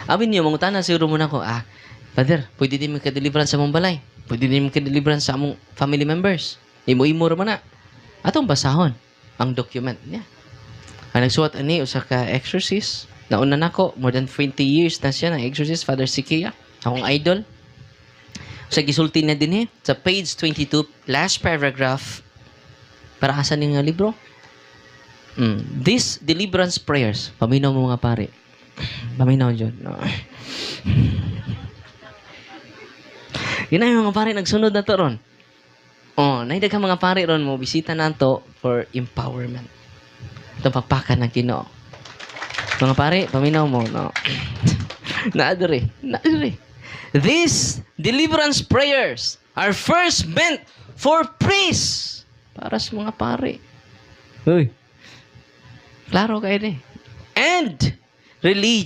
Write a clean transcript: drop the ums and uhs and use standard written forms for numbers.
Amin niyo, mangutana siguro muna ko, Father, pwede din magka-deliverance sa mong balay. Pwede din magka-deliverance sa among family members. Imo-imo raman na. Atong basahon ang document niya. Ang nagsuot ani usa ka exorcist. Nauna nako, more than 20 years na siya ng exorcist, Father Sikia. Akong idol. Sa gisulti na din sa page 22, last paragraph, para asan yung libro? These deliverance prayers, paminaw mo mga pare. Paminaw dyan. No. Yun na yung mga pare, nagsunod na to ron. Naidag ka mga pare ron mo, bisita na to for empowerment. Itong pagpakan ng Ginoo. Mga pare, paminaw mo. No. Naadore. These deliverance prayers are first meant for priests. Para sa mga pare. Uy. Klaro kayo eh. And religion.